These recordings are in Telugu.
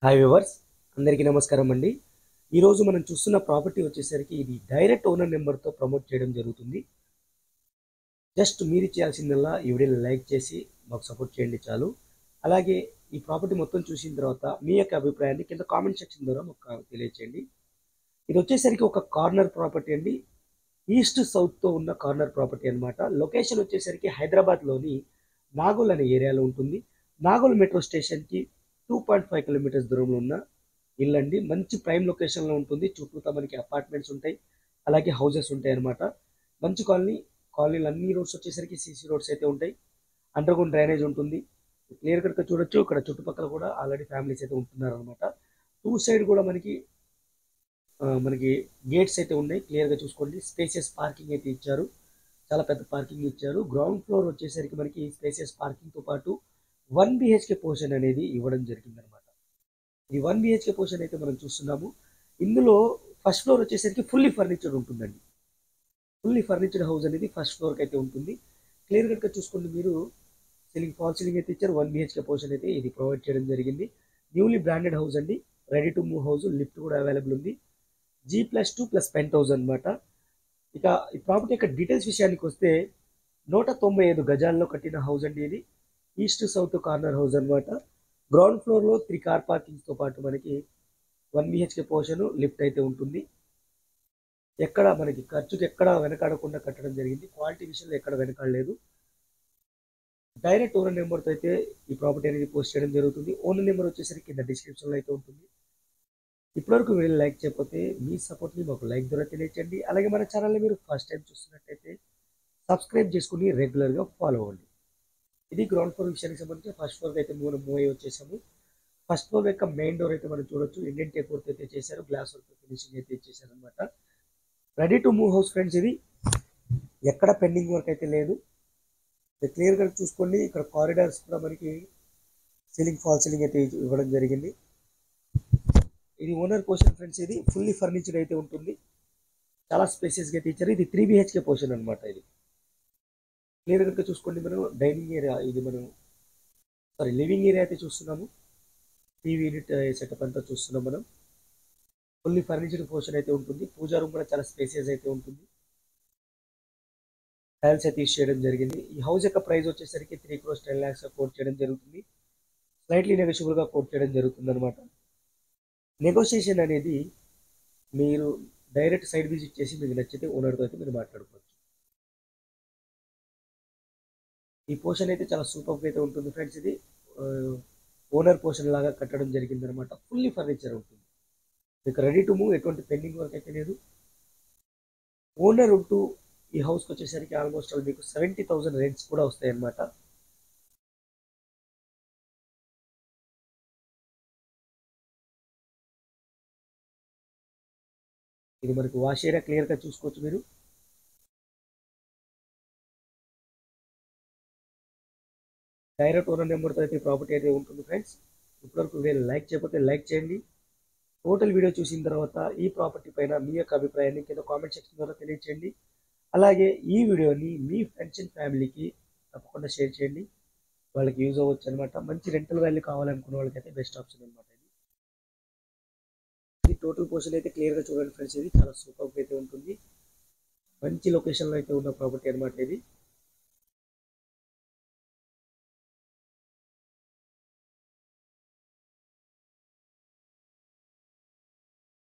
హాయ్ వ్యూవర్స్, అందరికీ నమస్కారం అండి. ఈరోజు మనం చూస్తున్న ప్రాపర్టీ వచ్చేసరికి ఇది డైరెక్ట్ ఓనర్ నెంబర్తో ప్రమోట్ చేయడం జరుగుతుంది. జస్ట్ మీరు చేయాల్సిందల్లా ఈ వీడియోని లైక్ చేసి మాకు సపోర్ట్ చేయండి చాలు. అలాగే ఈ ప్రాపర్టీ మొత్తం చూసిన తర్వాత మీ యొక్క అభిప్రాయాన్ని కింద కామెంట్ సెక్షన్ ద్వారా మాకు తెలియచేయండి. ఇది వచ్చేసరికి ఒక కార్నర్ ప్రాపర్టీ అండి. ఈస్ట్ సౌత్తో ఉన్న కార్నర్ ప్రాపర్టీ అనమాట. లొకేషన్ వచ్చేసరికి హైదరాబాద్లోని నాగోల్ అనే ఏరియాలో ఉంటుంది. నాగోల్ మెట్రో స్టేషన్కి 2.5 కిలోమీటర్స్ దూరంలో ఉన్న ఇల్లు అండి. మంచి ప్రైమ్ లొకేషన్లో ఉంటుంది. చుట్టూతా మనకి అపార్ట్మెంట్స్ ఉంటాయి, అలాగే హౌసెస్ ఉంటాయి అనమాట. మంచి కాలనీలు అన్ని రోడ్స్ వచ్చేసరికి సీసీ రోడ్స్ అయితే ఉంటాయి. అండర్ గ్రౌండ్ డ్రైనేజ్ ఉంటుంది. క్లియర్ కట్గా చూడొచ్చు. ఇక్కడ చుట్టుపక్కల కూడా ఆల్రెడీ ఫ్యామిలీస్ అయితే ఉంటున్నారు అనమాట. టూ సైడ్ కూడా మనకి గేట్స్ అయితే ఉన్నాయి. క్లియర్గా చూసుకోండి. స్పేసియస్ పార్కింగ్ అయితే ఇచ్చారు. చాలా పెద్ద పార్కింగ్ ఇచ్చారు. గ్రౌండ్ ఫ్లోర్ వచ్చేసరికి మనకి స్పేసియస్ పార్కింగ్తో పాటు 1 BHK పోర్షన్ అనేది ఇవ్వడం జరిగిందనమాట. ఈ 1 BHK పోర్షన్ అయితే మనం చూస్తున్నాము. ఇందులో ఫస్ట్ ఫ్లోర్ వచ్చేసరికి ఫుల్లీ ఫర్నిచర్డ్ ఉంటుందండి. ఫుల్లీ ఫర్నిచర్డ్ హౌస్ అనేది ఫస్ట్ ఫ్లోర్కి అయితే ఉంటుంది. క్లియర్ కట్గా చూసుకోండి మీరు. ఫాల్ సీలింగ్ అయితే ఇచ్చారు. 1 BHK పోర్షన్ అయితే ఇది ప్రొవైడ్ చేయడం జరిగింది. న్యూలీ బ్రాండెడ్ హౌస్ అండి. Ready to move house. Lift కూడా అవైలబుల్ ఉంది. G+2+ పెంట్ హౌస్ అనమాట. ఇక ఈ ప్రాపర్టీ యొక్క డీటెయిల్స్ విషయానికి వస్తే 195 గజాల్లో కట్టిన హౌస్ అండి ఇది. ఈస్ట్ సౌత్ కార్నర్ హౌస్ అనమాట. గ్రౌండ్ ఫ్లోర్లో 3 కార్ పార్కింగ్స్తో పాటు మనకి 1 BHK పోర్షన్ లిఫ్ట్ అయితే ఉంటుంది. ఎక్కడ మనకి ఖర్చుకి ఎక్కడ వెనకాడకుండా కట్టడం జరిగింది. క్వాలిటీ విషయంలో ఎక్కడ వెనకాడలేదు. డైరెక్ట్ ఓనర్ నెంబర్తో అయితే ఈ ప్రాపర్టీ అనేది పోస్ట్ చేయడం జరుగుతుంది. ఓనర్ నెంబర్ వచ్చేసరికి కింద డిస్క్రిప్షన్లో అయితే ఉంటుంది. ఇప్పటివరకు వీడియో లైక్ చేయకపోతే మీ సపోర్ట్ని మాకు లైక్ ద్వారా తెలియచేయండి. అలాగే మన ఛానల్ని మీరు ఫస్ట్ టైం చూస్తున్నట్టయితే సబ్స్క్రైబ్ చేసుకుని రెగ్యులర్గా ఫాలో అవ్వండి. ఇది గ్రౌండ్ ఫ్లోర్ విషయానికి సంబంధించి ఫస్ట్ ఫ్లోర్కి అయితే మూవ్ అయ్యి వచ్చేసాము. ఫస్ట్ ఫ్లోర్ యొక్క మెయిన్ డోర్ అయితే మనం చూడొచ్చు. ఇండియన్ టేక్ వర్క్ అయితే చేశారు. గ్లాస్ వర్క్ ఫినిషింగ్ అయితే ఇచ్చేసారు అనమాట. Ready to move house friends. ఇది ఎక్కడ పెండింగ్ వర్క్ అయితే లేదు. క్లియర్గా చూసుకోండి. ఇక్కడ కారిడార్స్ కూడా మనకి ఫాల్ సీలింగ్ అయితే ఇవ్వడం జరిగింది. ఇది ఓనర్ పోర్షన్ ఫ్రెండ్స్. ఇది ఫుల్లీ ఫర్నిచర్డ్ అయితే ఉంటుంది. చాలా స్పేసియస్గా అయితే ఇచ్చారు. ఇది 3 BHK పోర్షన్ అనమాట. ఇది క్లియర్ కనుక చూసుకోండి. మనం డైనింగ్ ఏరియా, ఇది మనం లివింగ్ ఏరియా అయితే చూస్తున్నాము. టీవీ యూనిట్ సెటప్ అంతా చూస్తున్నాం మనం. ఫుల్లీ ఫర్నిచర్డ్ పోర్షన్ అయితే ఉంటుంది. పూజా రూమ్ కూడా చాలా స్పేసియస్ అయితే ఉంటుంది. టైల్స్ అయితే యూస్ చేయడం జరిగింది. ఈ హౌస్ యొక్క ప్రైస్ వచ్చేసరికి 3,10,00,000 కోట్ చేయడం జరుగుతుంది. స్లైట్లీ నెగోషియబుల్గా కోట్ చేయడం జరుగుతుంది అనమాట. నెగోషియేషన్ అనేది మీరు డైరెక్ట్ సైడ్ విజిట్ చేసి మీకు నచ్చితే ఓనర్తో అయితే మీరు మాట్లాడుకోవచ్చు. ఈ పోర్షన్ అయితే చాలా సూపర్గా అయితే ఉంటుంది ఫ్రెండ్స్. ఇది ఓనర్ పోర్షన్ లాగా కట్టడం జరిగింది అనమాట. ఫుల్లీ ఫర్నిచర్ ఉంటుంది. మీకు రెడీ టు మూవ్, ఎటువంటి పెండింగ్ వర్క్ అయితే లేదు. ఓనర్ ఉంటూ ఈ హౌస్కి వచ్చేసరికి ఆల్మోస్ట్ మీకు 70,000 రెంట్స్ కూడా వస్తాయి అన్నమాట. ఇది మనకు వాష్ ఏరియా క్లియర్గా చూసుకోవచ్చు మీరు. డైరెక్ట్ ఓనర్ నెంబర్తో అయితే ప్రాపర్టీ అయితే ఉంటుంది ఫ్రెండ్స్. ఇప్పటివరకు వీడియో లైక్ చేయకపోతే లైక్ చేయండి. టోటల్ వీడియో చూసిన తర్వాత ఈ ప్రాపర్టీ పైన మీ యొక్క అభిప్రాయాన్ని కింద కామెంట్ సెక్షన్ ద్వారా తెలియచేయండి. అలాగే ఈ వీడియోని మీ ఫ్రెండ్స్ అండ్ ఫ్యామిలీకి తప్పకుండా షేర్ చేయండి. వాళ్ళకి యూజ్ అవ్వచ్చు అనమాట. మంచి రెంటల్ వాల్యూ కావాలనుకున్న వాళ్ళకైతే బెస్ట్ ఆప్షన్ అనమాట. ఇది టోటల్ పోర్షన్ అయితే క్లియర్గా చూడండి ఫ్రెండ్స్. ఇది చాలా సూపర్గా అయితే ఉంటుంది. మంచి లొకేషన్లో అయితే ఉన్న ప్రాపర్టీ అనమాట ఇది.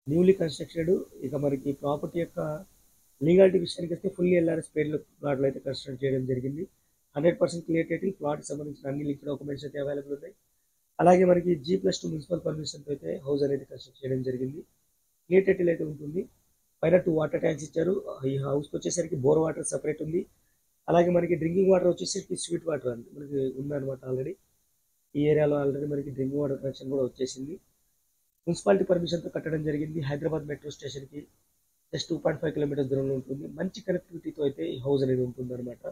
Newly constructed. ఇక మనకి ప్రాపర్టీ యొక్క లీగాలిటీ విషయానికి వస్తే ఫుల్లీ ఎల్ఆర్ఎస్ పేర్లు ప్లాట్లు అయితే కన్స్ట్రక్ట్ చేయడం జరిగింది. 100% క్లియర్ టైటిల్. ప్లాట్కి సంబంధించిన అన్ని లింక్ డాక్యుమెంట్స్ అయితే అవైలబుల్ ఉన్నాయి. అలాగే మనకి G+2 మున్సిపల్ పర్మిషన్తో అయితే హౌస్ అనేది కన్స్ట్రక్ట్ చేయడం జరిగింది. క్లియర్ టైటిల్ అయితే ఉంటుంది. పైన 2 వాటర్ ట్యాంక్స్ ఇచ్చారు. ఈ హౌస్కి వచ్చేసరికి బోర్ వాటర్ సపరేట్ ఉంది. అలాగే మనకి డ్రింకింగ్ వాటర్ వచ్చేసరికి స్వీట్ వాటర్ అని మనకి ఉందన్నమాట. ఆల్రెడీ ఈ ఏరియాలో ఆల్రెడీ మనకి డ్రింకింగ్ వాటర్ కనెక్షన్ కూడా వచ్చేసింది. మున్సిపాలిటీ పర్మిషన్తో కట్టడం జరిగింది. హైదరాబాద్ మెట్రో స్టేషన్కి జస్ట్ 2.5 కిలోమీటర్స్ దూరంలో ఉంటుంది. మంచి కనెక్టివిటీతో అయితే ఈ హౌస్ అనేది ఉంటుంది అనమాట.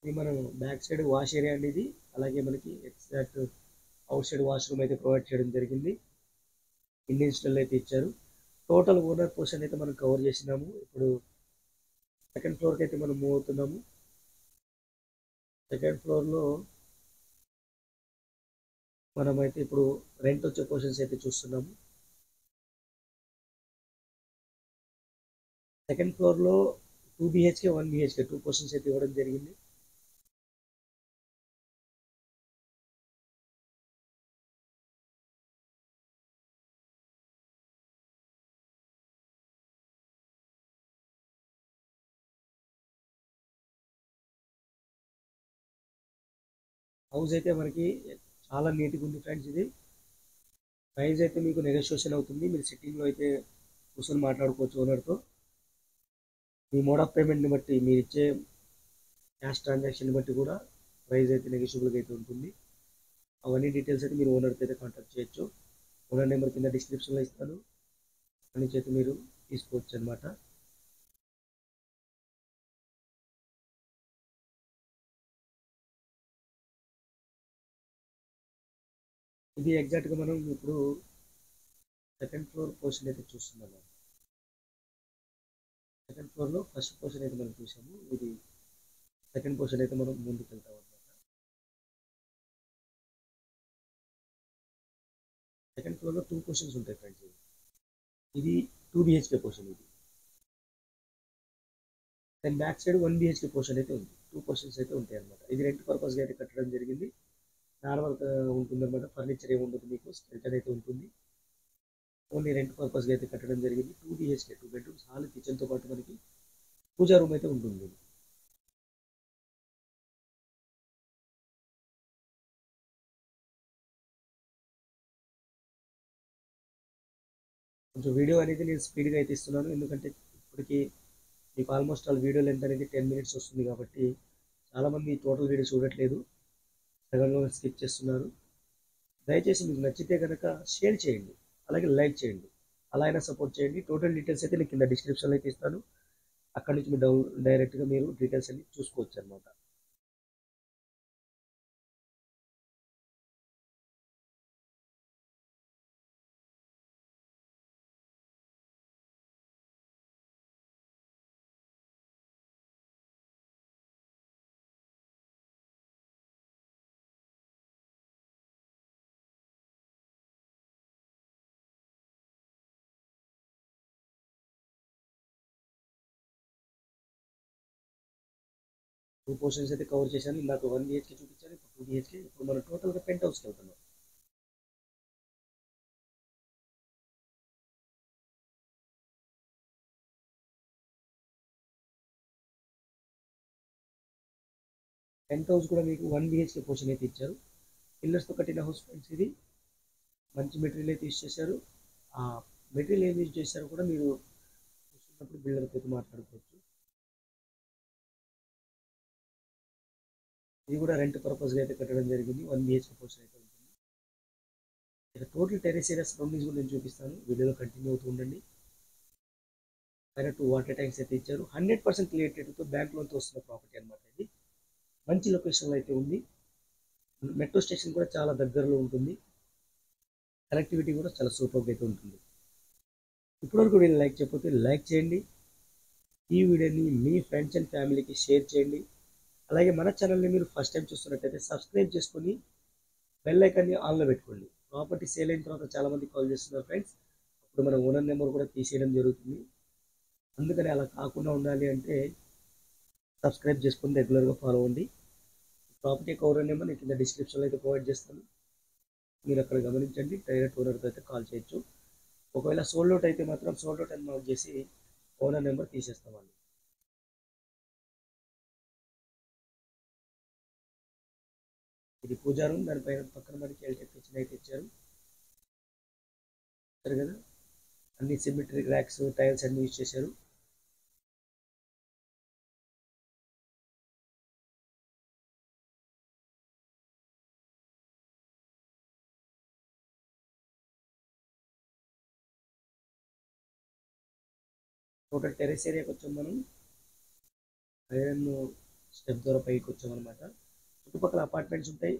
ఇది మనం బ్యాక్ సైడ్ వాష్ ఏరియా అండి ఇది. అలాగే మనకి ఎగ్జాక్ట్ అవుట్ సైడ్ వాష్రూమ్ అయితే ప్రొవైడ్ చేయడం జరిగింది. ఇండియన్ స్టైల్ అయితే ఇచ్చారు. టోటల్ ఓనర్ పోర్షన్ అయితే మనం కవర్ చేసినాము. ఇప్పుడు సెకండ్ ఫ్లోర్కి అయితే మనం మూవ్ అవుతున్నాము. సెకండ్ ఫ్లోర్లో మనమైతే ఇప్పుడు రెంట్ వచ్చే పోర్షన్స్ అయితే చూస్తున్నాము. సెకండ్ ఫ్లోర్లో 2 BHK 1 BHK 2 పోర్షన్స్ అయితే ఇవ్వడం జరిగింది. హౌస్ అయితే మనకి చాలా నీట్గా ఉంది ఫ్రెండ్స్. ఇది ప్రైస్ అయితే మీకు నెగోషియేషన్ అవుతుంది. మీరు సిట్టింగ్లో అయితే కూర్చొని మాట్లాడుకోవచ్చు ఓనర్తో. మీ మోడ్ ఆఫ్ పేమెంట్ని బట్టి, మీరు ఇచ్చే క్యాష్ ట్రాన్సాక్షన్ బట్టి కూడా ప్రైస్ అయితే నెగోషియబుల్గా అయితే ఉంటుంది. అవన్నీ డీటెయిల్స్ అయితే మీరు ఓనర్కి అయితే కాంటాక్ట్ చేయొచ్చు. ఓనర్ నెంబర్ కింద డిస్క్రిప్షన్లో ఇస్తాను. అక్కడి నుంచి అయితే మీరు తీసుకోవచ్చు అనమాట. ఇది ఎగ్జాక్ట్గా మనం ఇప్పుడు సెకండ్ ఫ్లోర్ పోర్షన్ అయితే చూస్తున్నాము. సెకండ్ ఫ్లోర్లో ఫస్ట్ పోర్షన్ అయితే మనం చూసాము. ఇది సెకండ్ పోర్షన్ అయితే మనం ముందుకు వెళ్తాం అనమాట. సెకండ్ ఫ్లోర్లో 2 పోర్షన్స్ ఉంటాయి ఫ్రెండ్స్. ఇది 2 BHK పోర్షన్ ఇది. దాని బ్యాక్ సైడ్ 1 BHK పోర్షన్ అయితే ఉంది. 2 పోర్షన్స్ అయితే ఉంటాయి అనమాట. ఇది రెంట్ పర్పస్గా అయితే కట్టడం జరిగింది. నార్మల్గా ఉంటుందన్నమాట. ఫర్నిచర్ ఏమి ఉండదు, మీకు స్కెల్టన్ అయితే ఉంటుంది. ఓన్లీ రెంట్ పర్పస్గా అయితే కట్టడం జరిగింది. 2 BHK 2 బెడ్రూమ్స్, హాల్, కిచెన్తో పాటు మనకి పూజా రూమ్ అయితే ఉంటుంది. కొంచెం వీడియో అనేది నేను స్పీడ్గా అయితే ఇస్తున్నాను, ఎందుకంటే ఇప్పటికి మీకు ఆల్మోస్ట్ ఆల్ వీడియో లెంత్ అనేది 10 మినిట్స్ వస్తుంది కాబట్టి చాలామంది టోటల్ వీడియో చూడట్లేదు, సగంలో స్కిప్ చేస్తున్నారు. దయచేసి మీకు నచ్చితే కనుక షేర్ చేయండి, అలాగే లైక్ చేయండి, అలా అయినా సపోర్ట్ చేయండి. టోటల్ డీటెయిల్స్ అయితే నేను కింద డిస్క్రిప్షన్లో అయితే ఇస్తాను. అక్కడ నుంచి మీరు డైరెక్ట్గా మీరు డీటెయిల్స్ అన్ని చూసుకోవచ్చు అనమాట. టూ పోర్షన్స్ అయితే కవర్ చేశాను. ఇందాక 1 BHK చూపించాను, ఇప్పుడు 2 BHK. ఇప్పుడు మనం టోటల్గా పెంట్ హౌస్కి వెళ్తున్నాం. పెంట్ హౌస్ కూడా మీకు 1 BHK పోర్షన్ అయితే ఇచ్చారు. పిల్లర్స్తో కట్టిన హౌస్ ఫ్రెండ్స్ ఇది. మంచి మెటీరియల్ అయితే యూజ్ చేశారు. ఆ మెటీరియల్ ఏం యూజ్ చేశారో కూడా మీరు చూస్తున్నప్పుడు బిల్డర్తో అయితే మాట్లాడుకోవచ్చు. ఇది కూడా రెంట్ పర్పస్గా అయితే కట్టడం జరిగింది. 1 BHK పోర్షన్ అయితే ఉంటుంది. ఇక టోటల్ టెరెస్ ఏరియా సరౌండింగ్స్ కూడా నేను చూపిస్తాను, వీడియోలో కంటిన్యూ అవుతూ ఉండండి. పైన 2 వాటర్ ట్యాంక్స్ అయితే ఇచ్చారు. 100% క్లియర్ బ్యాంక్ లోన్తో వస్తున్న ప్రాపర్టీ అనమాట ఇది. మంచి లొకేషన్లో అయితే ఉంది. మెట్రో స్టేషన్ కూడా చాలా దగ్గరలో ఉంటుంది. కనెక్టివిటీ కూడా చాలా సూపర్గా అయితే ఉంటుంది. ఇప్పటివరకు వీడియో లైక్ చేయకపోతే లైక్ చేయండి. ఈ వీడియోని మీ ఫ్రెండ్స్ అండ్ ఫ్యామిలీకి షేర్ చేయండి. అలాగే మన ఛానల్ని మీరు ఫస్ట్ టైం చూస్తున్నట్టయితే సబ్స్క్రైబ్ చేసుకొని బెల్ ఐకాన్ని ఆన్లో పెట్టుకోండి. ప్రాపర్టీ సేల్ అయిన తర్వాత చాలామంది కాల్ చేస్తున్నారు ఫ్రెండ్స్. అప్పుడు మన ఓనర్ నెంబర్ కూడా తీసేయడం జరుగుతుంది. అందుకని అలా కాకుండా ఉండాలి అంటే సబ్స్క్రైబ్ చేసుకొని రెగ్యులర్గా ఫాలో అవ్వండి. ప్రాపర్టీ ఓనర్ నెంబర్ నేను కింద డిస్క్రిప్షన్లో అయితే ప్రొవైడ్ చేస్తాను. మీరు అక్కడ గమనించండి. డైరెక్ట్ ఓనర్తో అయితే కాల్ చేయొచ్చు. ఒకవేళ సోల్డ్ అవుట్ అయితే మాత్రం సోల్డ్ అవుట్ అని మార్క్ చేసి ఓనర్ నెంబర్ తీసేస్తామండి. ఇది పూజా రూమ్, దానిపైన పక్కన మనకి ఎల్టెక్ కిచెన్ అయితే ఇచ్చారు. సరే కదా, అన్ని సిమెట్రిక్ ర్యాక్స్, టైల్స్ అన్ని యూజ్ చేశారు. టోటల్ టెరెస్ ఏరియాకి వచ్చాం మనం. ఐరన్ స్టెప్ ద్వారా పైకి వచ్చామన్నమాట. చుట్టుపక్కల అపార్ట్మెంట్స్ ఉంటాయి.